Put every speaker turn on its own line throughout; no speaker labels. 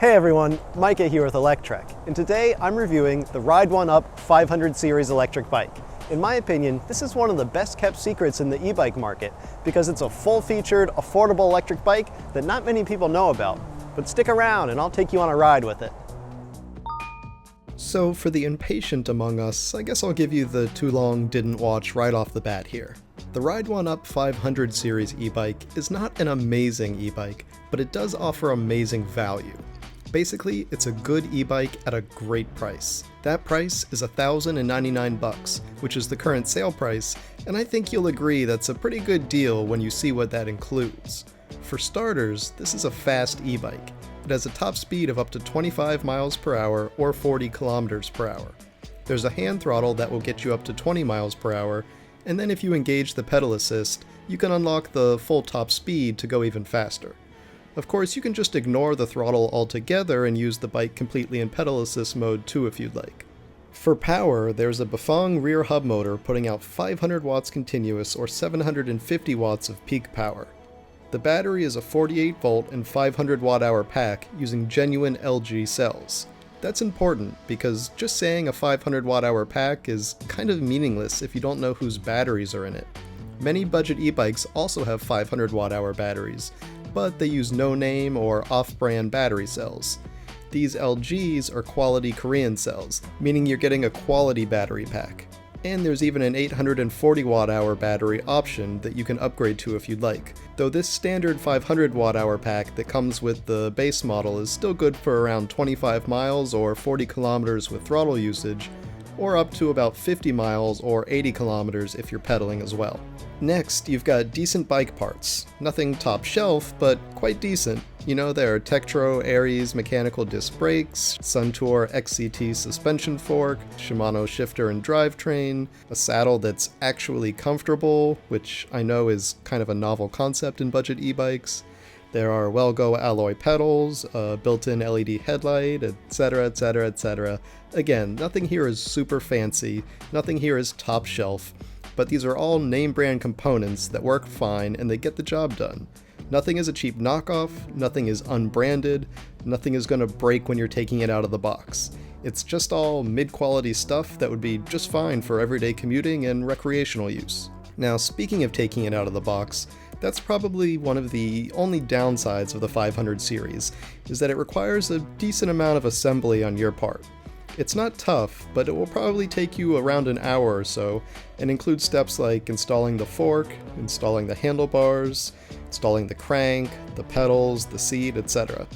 Hey everyone, Micah here with Electrek, and today I'm reviewing the Ride 1 Up 500 series electric bike. In my opinion, this is one of the best kept secrets in the e-bike market because it's a full-featured, affordable electric bike that not many people know about. But stick around and I'll take you on a ride with it. So for the impatient among us, I guess I'll give you the too long didn't watch right off the bat here. The Ride 1 Up 500 series e-bike is not an amazing e-bike, but it does offer amazing value. Basically, it's a good e-bike at a great price. That price is $1,099, which is the current sale price, and I think you'll agree that's a pretty good deal when you see what that includes. For starters, this is a fast e-bike. It has a top speed of up to 25 miles per hour or 40 kilometers per hour. There's a hand throttle that will get you up to 20 miles per hour, and then if you engage the pedal assist, you can unlock the full top speed to go even faster. Of course, you can just ignore the throttle altogether and use the bike completely in pedal assist mode too if you'd like. For power, there's a Bafang rear hub motor putting out 500 watts continuous or 750 watts of peak power. The battery is a 48 volt and 500 watt hour pack using genuine LG cells. That's important because just saying a 500 watt hour pack is kind of meaningless if you don't know whose batteries are in it. Many budget e-bikes also have 500 watt hour batteries, but they use no-name or off-brand battery cells. These LGs are quality Korean cells, meaning you're getting a quality battery pack. And there's even an 840 watt-hour battery option that you can upgrade to if you'd like, though this standard 500 watt-hour pack that comes with the base model is still good for around 25 miles or 40 kilometers with throttle usage, or up to about 50 miles or 80 kilometers if you're pedaling as well. Next, you've got decent bike parts. Nothing top shelf, but quite decent. You know, there are Tektro Aries mechanical disc brakes, Suntour XCT suspension fork, Shimano shifter and drivetrain, a saddle that's actually comfortable, which I know is kind of a novel concept in budget e-bikes. There are Wellgo alloy pedals, a built-in LED headlight, etc, etc, etc. Again, nothing here is super fancy, nothing here is top shelf, but these are all name brand components that work fine and they get the job done. Nothing is a cheap knockoff, nothing is unbranded, nothing is going to break when you're taking it out of the box. It's just all mid-quality stuff that would be just fine for everyday commuting and recreational use. Now, speaking of taking it out of the box, that's probably one of the only downsides of the 500 series, is that it requires a decent amount of assembly on your part. It's not tough, but it will probably take you around an hour or so, and include steps like installing the fork, installing the handlebars, installing the crank, the pedals, the seat, etc.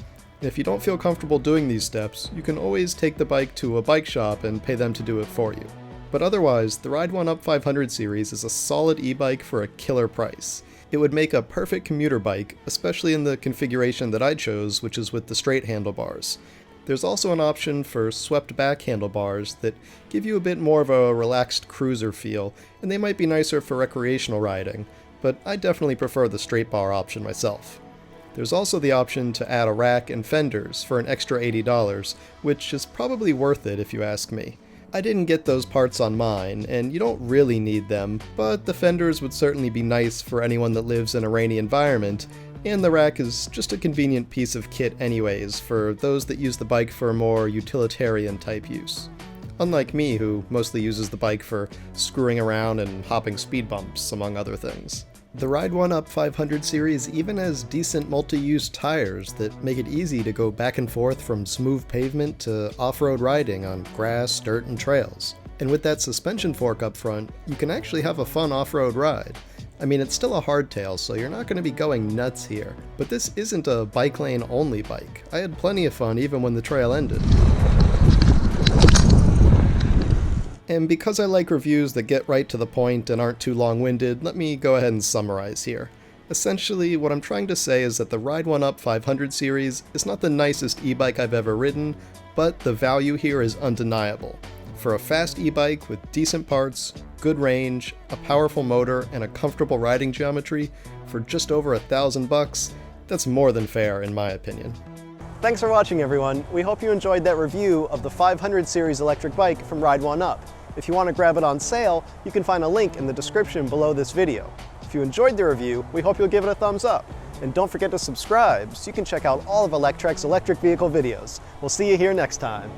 And if you don't feel comfortable doing these steps, you can always take the bike to a bike shop and pay them to do it for you. But otherwise, the Ride 1 Up 500 series is a solid e-bike for a killer price. It would make a perfect commuter bike, especially in the configuration that I chose, which is with the straight handlebars. There's also an option for swept back handlebars that give you a bit more of a relaxed cruiser feel, and they might be nicer for recreational riding, but I definitely prefer the straight bar option myself. There's also the option to add a rack and fenders for an extra $80, which is probably worth it if you ask me. I didn't get those parts on mine, and you don't really need them, but the fenders would certainly be nice for anyone that lives in a rainy environment, and the rack is just a convenient piece of kit anyways for those that use the bike for a more utilitarian type use. Unlike me, who mostly uses the bike for screwing around and hopping speed bumps, among other things. The Ride 1 Up 500 series even has decent multi-use tires that make it easy to go back and forth from smooth pavement to off-road riding on grass, dirt, and trails. And with that suspension fork up front, you can actually have a fun off-road ride. I mean, it's still a hardtail, so you're not going to be going nuts here, but this isn't a bike lane only bike. I had plenty of fun even when the trail ended. And because I like reviews that get right to the point and aren't too long-winded, let me go ahead and summarize here. Essentially, what I'm trying to say is that the Ride 1 Up 500 series is not the nicest e-bike I've ever ridden, but the value here is undeniable. For a fast e-bike with decent parts, good range, a powerful motor, and a comfortable riding geometry for just over $1,000, that's more than fair in my opinion. Thanks for watching everyone. We hope you enjoyed that review of the 500 series electric bike from Ride 1 Up. If you want to grab it on sale, you can find a link in the description below this video. If you enjoyed the review, we hope you'll give it a thumbs up. And don't forget to subscribe so you can check out all of Electrek's electric vehicle videos. We'll see you here next time.